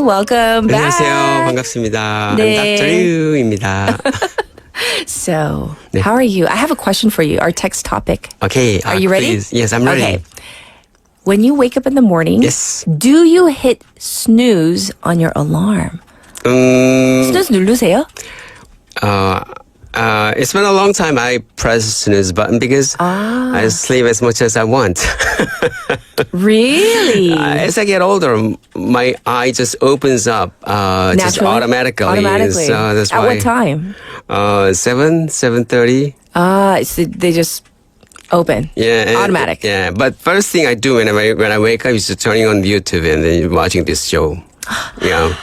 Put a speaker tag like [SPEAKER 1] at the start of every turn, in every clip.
[SPEAKER 1] Ryu. Welcome back.
[SPEAKER 2] 안녕하세요. 반갑습니다.
[SPEAKER 1] 네.
[SPEAKER 2] I'm Dr. Ryu입니다.
[SPEAKER 1] So,
[SPEAKER 2] 네.
[SPEAKER 1] how are you? I have a question for you. Our text topic.
[SPEAKER 2] Okay.
[SPEAKER 1] Are you ready?
[SPEAKER 2] Please. Yes, I'm ready.
[SPEAKER 1] Okay. When you wake up in the morning,
[SPEAKER 2] Yes.
[SPEAKER 1] do you hit snooze on your alarm? snooze 누르세요?
[SPEAKER 2] It's been a long time I press snooze button because I sleep as much as I want.
[SPEAKER 1] Really?
[SPEAKER 2] As I get older, my eye just opens up just
[SPEAKER 1] Naturally?
[SPEAKER 2] automatically.
[SPEAKER 1] Automatically.
[SPEAKER 2] So that's
[SPEAKER 1] At
[SPEAKER 2] why.
[SPEAKER 1] what time?
[SPEAKER 2] 7:30.
[SPEAKER 1] So they just open.
[SPEAKER 2] Yeah, and-
[SPEAKER 1] Automatic.
[SPEAKER 2] Yeah, but first thing I do when I wake up is just turning on YouTube and then watching this show. Yeah.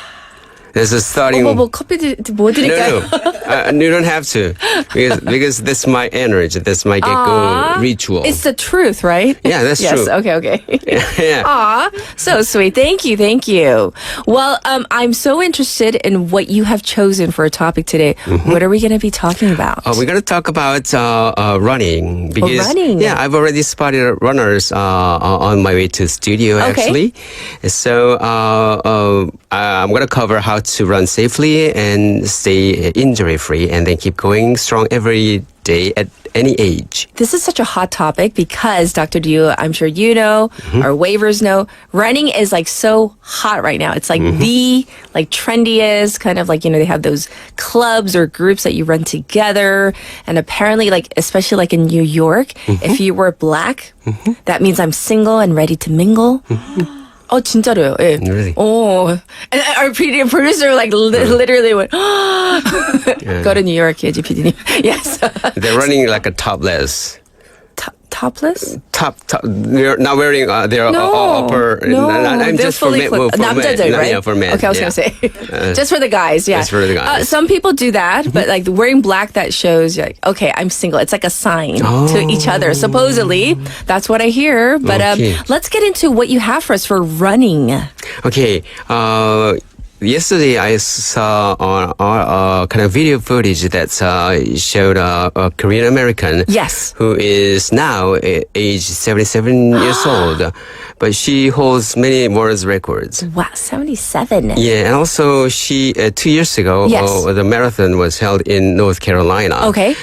[SPEAKER 2] This is starting.
[SPEAKER 1] 뭐 커피 뭐 드릴까요?
[SPEAKER 2] No, you don't have to because that's my energy. That's my get-go ritual.
[SPEAKER 1] It's the truth, right?
[SPEAKER 2] Yeah, that's
[SPEAKER 1] yes,
[SPEAKER 2] true.
[SPEAKER 1] Okay.
[SPEAKER 2] Yeah.
[SPEAKER 1] Aw, so sweet. Thank you. Well, I'm so interested in what you have chosen for a topic today.
[SPEAKER 2] Mm-hmm.
[SPEAKER 1] What are we going to be talking about?
[SPEAKER 2] We're going to talk about running because
[SPEAKER 1] running.
[SPEAKER 2] Yeah, I've already spotted runners on my way to the studio
[SPEAKER 1] Okay.
[SPEAKER 2] actually. So I'm going to cover how to run safely and stay injury-free and then keep going strong every day at any age.
[SPEAKER 1] This is such a hot topic because Dr. Ryu, I'm sure you know,
[SPEAKER 2] Mm-hmm.
[SPEAKER 1] our waivers know, running is like so hot right now. It's like
[SPEAKER 2] Mm-hmm.
[SPEAKER 1] the like trendiest kind of like, they have those clubs or groups that you run together. And apparently like, especially like in New York,
[SPEAKER 2] Mm-hmm.
[SPEAKER 1] if you were black, that means I'm single and ready to mingle. 진짜로요. 예.
[SPEAKER 2] Really?
[SPEAKER 1] And our producer like literally went, go to New York, 예지 PD님. Yes.
[SPEAKER 2] They're running like a topless.
[SPEAKER 1] Topless?
[SPEAKER 2] Top. They're not wearing their
[SPEAKER 1] No,
[SPEAKER 2] upper.
[SPEAKER 1] no,
[SPEAKER 2] I'm
[SPEAKER 1] they're
[SPEAKER 2] just for
[SPEAKER 1] fully
[SPEAKER 2] men.
[SPEAKER 1] clothed.
[SPEAKER 2] For
[SPEAKER 1] 남자들,
[SPEAKER 2] men.
[SPEAKER 1] right?
[SPEAKER 2] Yeah, for men.
[SPEAKER 1] Okay, I was
[SPEAKER 2] yeah.
[SPEAKER 1] gonna say, just for the guys, yeah.
[SPEAKER 2] Just for the guys.
[SPEAKER 1] Some people do that, but like wearing black, that shows like, okay, I'm single. It's like a sign to each other. Supposedly, that's what I hear. But
[SPEAKER 2] Okay.
[SPEAKER 1] let's get into what you have for us for running.
[SPEAKER 2] Okay. Yesterday, I saw kind of video footage that showed a Korean American.
[SPEAKER 1] Yes.
[SPEAKER 2] Who is now age 77 years old, but she holds many world records.
[SPEAKER 1] Wow, 77.
[SPEAKER 2] Yeah, and also she 2 years ago,
[SPEAKER 1] Yes.
[SPEAKER 2] the marathon was held in North Carolina.
[SPEAKER 1] Okay.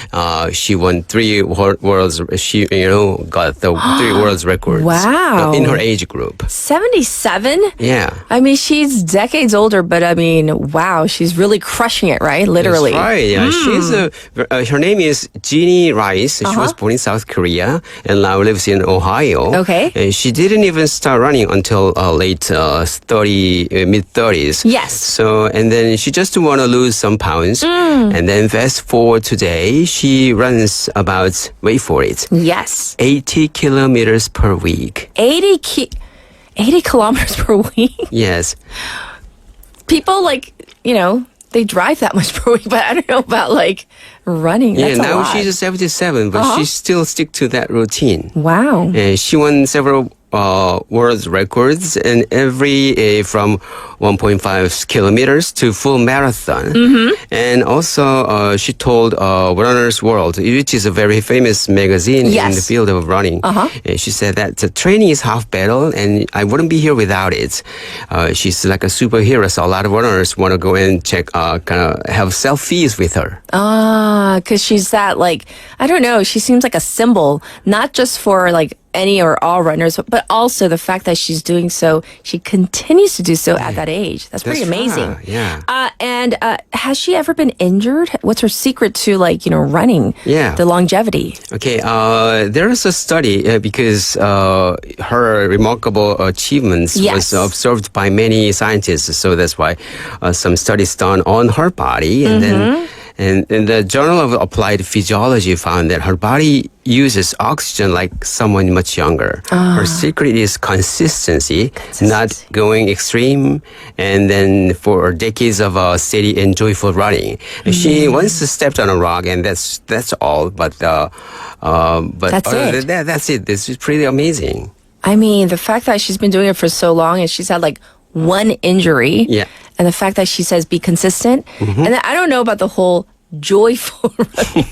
[SPEAKER 2] She won three worlds. She got the three world records.
[SPEAKER 1] Wow.
[SPEAKER 2] In her age group.
[SPEAKER 1] 77?
[SPEAKER 2] Yeah.
[SPEAKER 1] I mean, she's decades older, but I mean, wow, she's really crushing it, right? Literally.
[SPEAKER 2] That's right. Yeah, she's her name is Jeannie Rice. She was born in South Korea and now lives in Ohio.
[SPEAKER 1] Okay.
[SPEAKER 2] And she didn't even start running until late mid 30s.
[SPEAKER 1] Yes.
[SPEAKER 2] So and then she just want to lose some pounds, and then fast forward today, she runs about wait for it,
[SPEAKER 1] Yes.
[SPEAKER 2] 80 kilometers per week.
[SPEAKER 1] 80 kilometers per week?
[SPEAKER 2] Yes.
[SPEAKER 1] People they drive that much per week, but I don't know about like running. That's
[SPEAKER 2] Yeah.
[SPEAKER 1] a
[SPEAKER 2] Now
[SPEAKER 1] lot.
[SPEAKER 2] she's 77, but she still stick to that routine.
[SPEAKER 1] Wow.
[SPEAKER 2] She won several world records and every from 1.5 kilometers to full marathon. And also she told Runner's World, which is a very famous magazine in the
[SPEAKER 1] Yes.
[SPEAKER 2] field of running. She said that the training is half battle and I wouldn't be here without it. She's like a superhero, so a lot of runners want to go and check, kind of have selfies with her.
[SPEAKER 1] Because she's that like, I don't know, she seems like a symbol, not just for like any or all runners, but also the fact that she's doing so, she continues to do so at that age. That's pretty
[SPEAKER 2] That's
[SPEAKER 1] amazing.
[SPEAKER 2] right, yeah.
[SPEAKER 1] And has she ever been injured? What's her secret to running?
[SPEAKER 2] Yeah.
[SPEAKER 1] The longevity.
[SPEAKER 2] Okay, there is a study because her remarkable achievements
[SPEAKER 1] Yes.
[SPEAKER 2] was observed by many scientists. So that's why some studies done on her body, and then and the Journal of Applied Physiology found that her body uses oxygen like someone much younger. Her secret is consistency, not going extreme, and then for decades of steady and joyful running. She once stepped on a rock, and that's all. But
[SPEAKER 1] That's
[SPEAKER 2] other
[SPEAKER 1] it.
[SPEAKER 2] than that, that's it. This is pretty amazing.
[SPEAKER 1] I mean, the fact that she's been doing it for so long and she's had like one injury.
[SPEAKER 2] Yeah.
[SPEAKER 1] And the fact that she says be consistent. And then I don't know about the whole joyful running?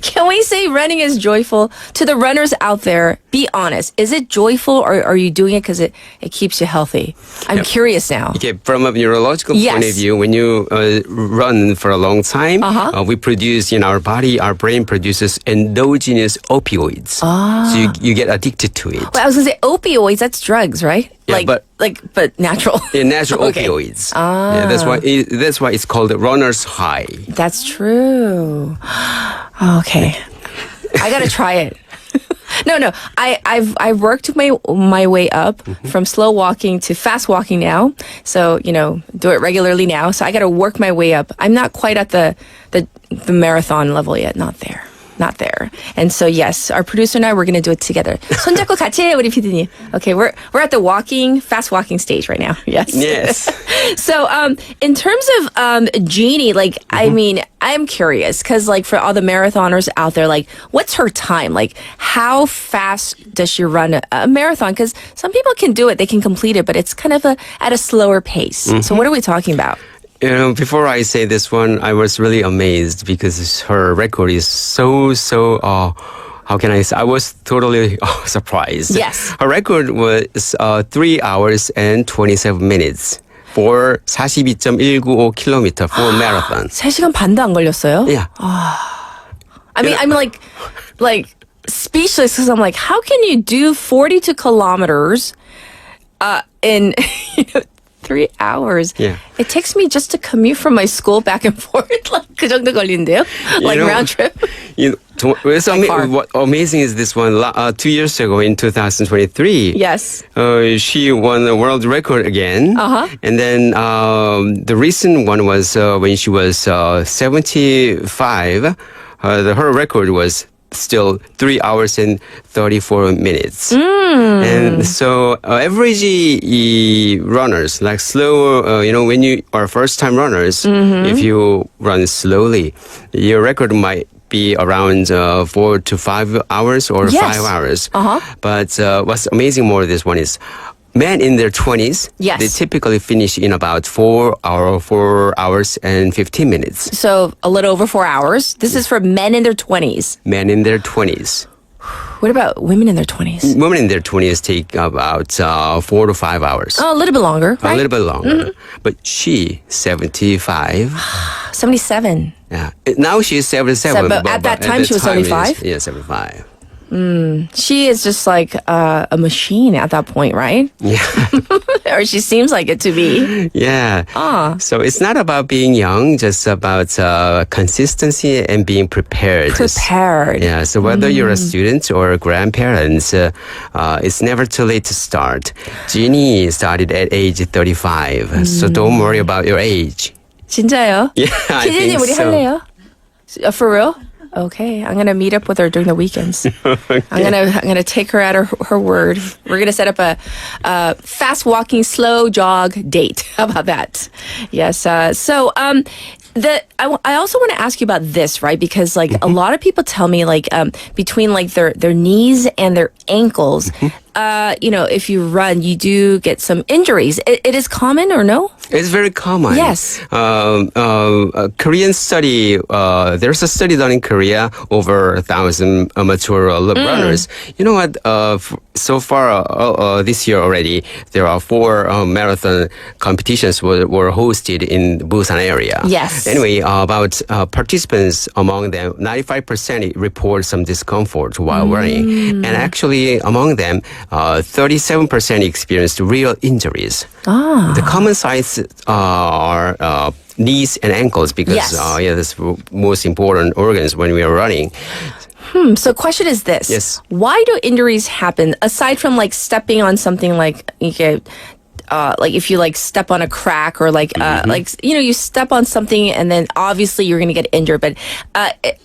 [SPEAKER 1] Can we say running is joyful? To the runners out there, be honest. Is it joyful or are you doing it because it keeps you healthy? I'm curious now.
[SPEAKER 2] Okay, from a neurological point of view, when you run for a long time, we produce in our body, our brain produces endogenous opioids. So you get addicted to it.
[SPEAKER 1] Well, I was going to say opioids, that's drugs, right?
[SPEAKER 2] Yeah, but
[SPEAKER 1] natural.
[SPEAKER 2] Yeah, natural
[SPEAKER 1] Okay.
[SPEAKER 2] opioids. Yeah, that's why it's called runner's high.
[SPEAKER 1] That's true. Okay. I got to try it. No. I've worked my way up from slow walking to fast walking now. So, do it regularly now. So I got to work my way up. I'm not quite at the marathon level yet. Not there. And so yes, our producer and I, we're going to do it together. 손잡고 같이 해요, 우리 PD님. Okay, we're at the fast walking stage right now. Yes.
[SPEAKER 2] Yes.
[SPEAKER 1] So, in terms of Jeannie, I mean, I'm curious because, for all the marathoners out there, what's her time? How fast does she run a marathon? Because some people can do it, they can complete it, but it's kind of at a slower pace. So, what are we talking about?
[SPEAKER 2] Before I say this one, I was really amazed because her record is so, how can I say? I was totally surprised.
[SPEAKER 1] Yes.
[SPEAKER 2] Her record was 3 hours and 27 minutes for 42.195 km for a marathon.
[SPEAKER 1] 3시간 반도 안 걸렸어요?
[SPEAKER 2] Yeah.
[SPEAKER 1] I mean, I'm speechless because I'm like, how can you do 42 kilometers in 3 hours?
[SPEAKER 2] Yeah.
[SPEAKER 1] It takes me just to commute from my school back and forth. 그 정도 걸리는데요? Round trip?
[SPEAKER 2] What amazing is this one? 2 years ago in 2023.
[SPEAKER 1] Yes.
[SPEAKER 2] She won the world record again. And then the recent one was when she was 75. Her record was still 3 hours and 34 minutes. And so average runners, slow, when you are first-time runners, if you run slowly, your record might be around 4 to 5 hours or 5 hours. But what's amazing more of this one is men in their 20s,
[SPEAKER 1] yes,
[SPEAKER 2] they typically finish in about 4 hours and 15 minutes.
[SPEAKER 1] So a little over 4 hours. This is for men in their 20s.
[SPEAKER 2] Men in their 20s.
[SPEAKER 1] What about women in their 20s?
[SPEAKER 2] Women in their 20s take about 4 to 5 hours.
[SPEAKER 1] Oh, a little bit longer, right?
[SPEAKER 2] A little bit longer. But she, 75.
[SPEAKER 1] 77.
[SPEAKER 2] Yeah. Now she's 77.
[SPEAKER 1] But at that time, she was 75?
[SPEAKER 2] Yeah, 75.
[SPEAKER 1] She is just like a machine at that point, right?
[SPEAKER 2] Yeah.
[SPEAKER 1] Or she seems like it to be.
[SPEAKER 2] Yeah. So it's not about being young, just about consistency and being prepared. Yeah. So whether you're a student or grandparents, it's never too late to start. Jeannie started at age 35. So don't worry about your age.
[SPEAKER 1] 진짜요?
[SPEAKER 2] Yeah, I think
[SPEAKER 1] 우리
[SPEAKER 2] so.
[SPEAKER 1] 할래요? For real? Okay, I'm gonna meet up with her during the weekends. Okay. I'm gonna take her at her word. We're gonna set up a fast walking, slow jog date. How about that? Yes. I also want to ask you about this, right? Because a lot of people tell me between their knees and their ankles, if you run, you do get some injuries. It is common or no?
[SPEAKER 2] It's very common.
[SPEAKER 1] Yes.
[SPEAKER 2] A Korean study, there's a study done in Korea, over 1,000 amateur runners. You know what? So far, this year already, there are 4 marathon competitions were hosted in the Busan area.
[SPEAKER 1] Yes.
[SPEAKER 2] Anyway, about participants among them, 95% report some discomfort while running. And actually, among them, 37% experienced real injuries. The common sites are knees and ankles because that's most important organs when we are running.
[SPEAKER 1] So question is this.
[SPEAKER 2] Yes.
[SPEAKER 1] Why do injuries happen aside from stepping on something if you step on a crack or you step on something and then obviously you're going to get injured. But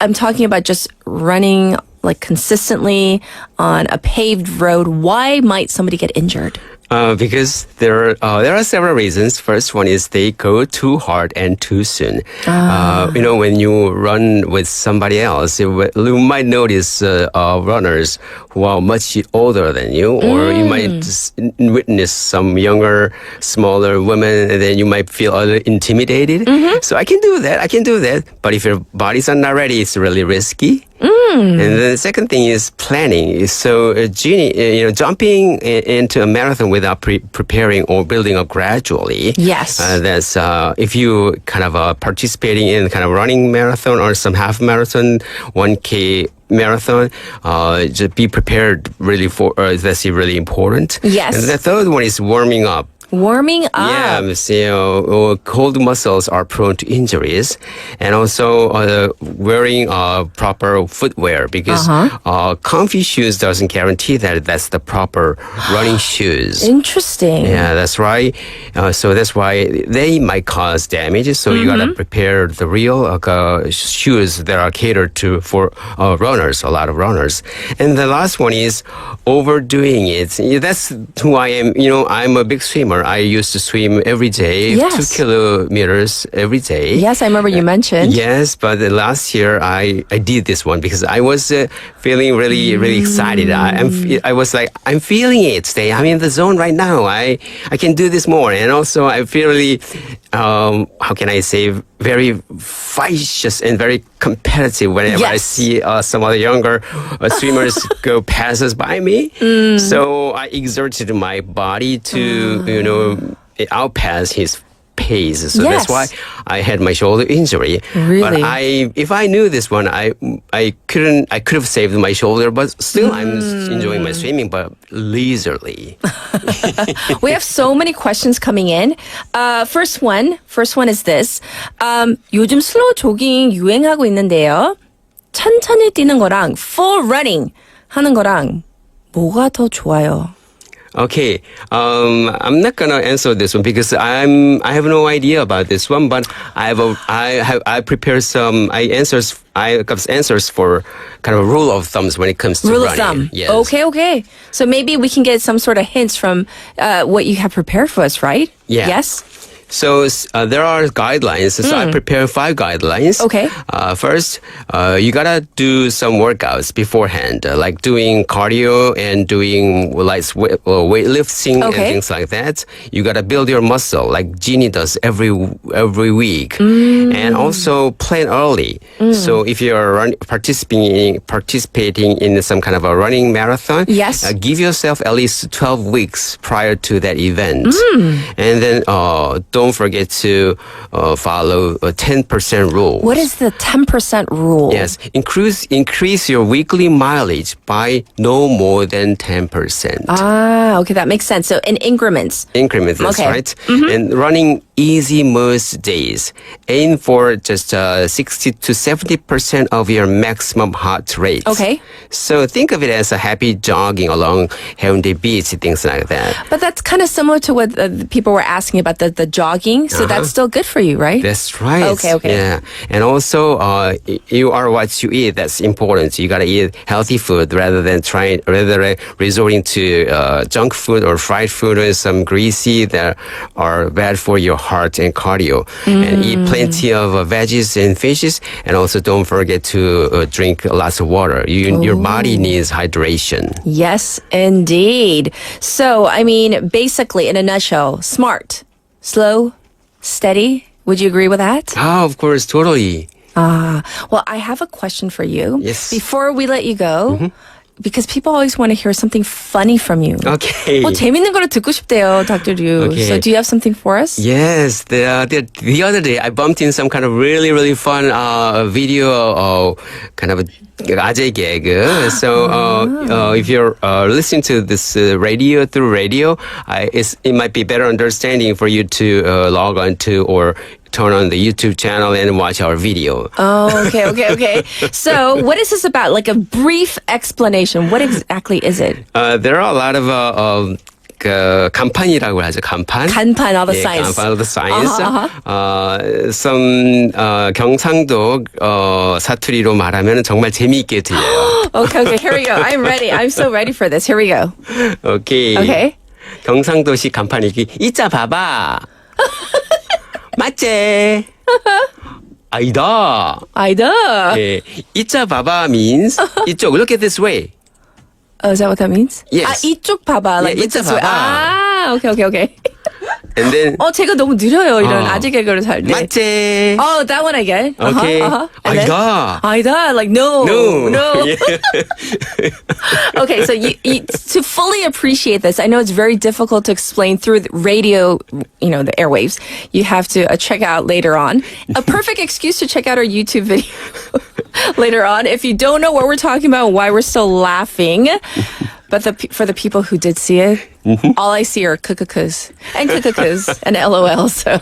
[SPEAKER 1] I'm talking about just running consistently on a paved road. Why might somebody get injured?
[SPEAKER 2] Because there are several reasons. First one is they go too hard and too soon. When you run with somebody else, you might notice runners who are much older than you, or you might witness some younger, smaller women, and then you might feel a little intimidated. So I can do that. But if your body's not ready, it's really risky. And then the second thing is planning. So, Jeannie, jumping into a marathon without preparing or building up gradually.
[SPEAKER 1] Yes.
[SPEAKER 2] That's if you kind of participating in kind of running marathon or some half marathon, 1K marathon, just be prepared really for. That's really important.
[SPEAKER 1] Yes.
[SPEAKER 2] And the third one is warming up.
[SPEAKER 1] Warming up.
[SPEAKER 2] Yeah, so cold muscles are prone to injuries, and also wearing proper footwear because comfy shoes doesn't guarantee that that's the proper running shoes.
[SPEAKER 1] Interesting.
[SPEAKER 2] Yeah, that's right. So that's why they might cause damage. So you gotta prepare the real shoes that are catered to for runners, a lot of runners. And the last one is overdoing it. Yeah, that's who I am. I'm a big swimmer. I used to swim every day,
[SPEAKER 1] Yes.
[SPEAKER 2] 2 kilometers every day.
[SPEAKER 1] Yes, I remember you mentioned.
[SPEAKER 2] Yes, but last year I did this one because I was feeling really, really excited. I was like, I'm feeling it today. I'm in the zone right now. I can do this more. And also I feel really, how can I say, very vicious and very competitive whenever I
[SPEAKER 1] Yes.
[SPEAKER 2] see some other younger swimmers go passes by me. So I exerted my body to, outpass his pace. So
[SPEAKER 1] Yes.
[SPEAKER 2] that's why I had my shoulder injury.
[SPEAKER 1] Really?
[SPEAKER 2] But if I knew this one, I could have saved my shoulder, but still I'm enjoying my swimming, but leisurely.
[SPEAKER 1] We have so many questions coming in. First one is this. 요즘 슬로우 조깅 유행하고 있는데요. 천천히 뛰는 거랑 full running 하는 거랑 뭐가 더 좋아요?
[SPEAKER 2] Okay, I'm not gonna answer this one because I have no idea about this one, but I prepared some answers for kind of a rule of thumbs when it comes to
[SPEAKER 1] Rule
[SPEAKER 2] running.
[SPEAKER 1] of thumb.
[SPEAKER 2] Yes.
[SPEAKER 1] Okay. So maybe we can get some sort of hints from what you have prepared for us, right?
[SPEAKER 2] Yeah.
[SPEAKER 1] Yes?
[SPEAKER 2] So there are guidelines. So I prepared 5 guidelines.
[SPEAKER 1] Okay.
[SPEAKER 2] First, you gotta do some workouts beforehand, like doing cardio and doing weightlifting and
[SPEAKER 1] Okay.
[SPEAKER 2] things like that. You gotta build your muscle, like Jeannie does every week, and also plan early. So if you're participating in some kind of a running marathon,
[SPEAKER 1] Yes.
[SPEAKER 2] give yourself at least 12 weeks prior to that event, and then don't forget to follow a 10% rule.
[SPEAKER 1] What is the 10% rule?
[SPEAKER 2] Yes, increase your weekly mileage by no more than 10%.
[SPEAKER 1] Okay, that makes sense. So in increments.
[SPEAKER 2] Increment, that's
[SPEAKER 1] Okay.
[SPEAKER 2] right. And running easy most days. Aim for just 60 to 70% of your maximum heart rate.
[SPEAKER 1] Okay.
[SPEAKER 2] So think of it as a happy jogging along Haeundae Beach, things like that.
[SPEAKER 1] But that's kind of similar to what people were asking about the jogging. So that's still good for you, right?
[SPEAKER 2] That's right.
[SPEAKER 1] Okay.
[SPEAKER 2] Yeah. And also, you are what you eat. That's important. You gotta eat healthy food rather than resorting to junk food or fried food or some greasy that are bad for your heart and cardio. And eat plenty of veggies and fishes. And also don't forget to drink lots of water. Your body needs hydration.
[SPEAKER 1] Yes, indeed. So, I mean, basically, in a nutshell, smart, slow, steady. Would you agree with that?
[SPEAKER 2] Of course, totally.
[SPEAKER 1] Well, I have a question for you.
[SPEAKER 2] Yes.
[SPEAKER 1] Before we let you go, because people always want to hear something funny from you.
[SPEAKER 2] Okay.
[SPEAKER 1] 재밌는 거를 듣고 싶대요, Dr. Ryu.
[SPEAKER 2] Okay.
[SPEAKER 1] So do you have something for us?
[SPEAKER 2] Yes, the other day I bumped in some kind of really, really fun video, kind of a 아재 gag. So if you're listening to this radio through radio, it might be better understanding for you to log on to or turn on the YouTube channel and watch our video.
[SPEAKER 1] Oh, okay. So what is this about? Like a brief explanation. What exactly is it?
[SPEAKER 2] There are a lot of 간판이라고 하죠. 간판.
[SPEAKER 1] 간판, all the
[SPEAKER 2] 예,
[SPEAKER 1] signs.
[SPEAKER 2] 간판, all the signs. Some 경상도 사투리로 말하면 정말 재미있게 들려요.
[SPEAKER 1] Okay, here we go. I'm ready. I'm so ready for this. Here we go.
[SPEAKER 2] Okay.
[SPEAKER 1] Okay.
[SPEAKER 2] 경상도식 간판 읽기. 이자 봐봐. 맞지? 아니다.
[SPEAKER 1] 아이다.
[SPEAKER 2] 예, 이자 봐봐 means 이쪽. Look at this way.
[SPEAKER 1] Oh, is that what that means?
[SPEAKER 2] Yes.
[SPEAKER 1] 아, 이쪽 봐봐. Like,
[SPEAKER 2] Yeah,
[SPEAKER 1] look
[SPEAKER 2] 이쪽
[SPEAKER 1] this way.
[SPEAKER 2] 봐봐.
[SPEAKER 1] 아, okay.
[SPEAKER 2] And then
[SPEAKER 1] 제가 너무 느려요. 이런
[SPEAKER 2] 어.
[SPEAKER 1] 아재 개그를 할 때.
[SPEAKER 2] 맞지?
[SPEAKER 1] Oh, that one I get.
[SPEAKER 2] Okay.
[SPEAKER 1] And then,
[SPEAKER 2] 아니다.
[SPEAKER 1] 아니다. Like, no.
[SPEAKER 2] Yeah.
[SPEAKER 1] Okay, so you, to fully appreciate this, I know it's very difficult to explain through the radio, the airwaves. You have to check out later on. A perfect excuse to check out our YouTube video later on. If you don't know what we're talking about, why we're still laughing. But for the people who did see it, all I see are kukukus and kukukus and LOL. So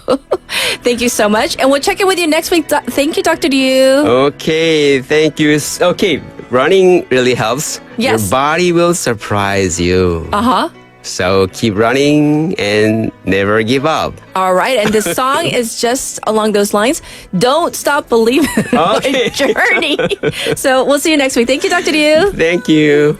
[SPEAKER 1] thank you so much. And we'll check in with you next week. Thank you, Dr. Ryu.
[SPEAKER 2] Okay, thank you. Okay, running really helps.
[SPEAKER 1] Yes.
[SPEAKER 2] Your body will surprise you.
[SPEAKER 1] Uh-huh.
[SPEAKER 2] So keep running and never give up.
[SPEAKER 1] All right. And this song is just along those lines. Don't stop believing
[SPEAKER 2] Okay.
[SPEAKER 1] my journey. So we'll see you next week. Thank you, Dr. Ryu.
[SPEAKER 2] Thank you.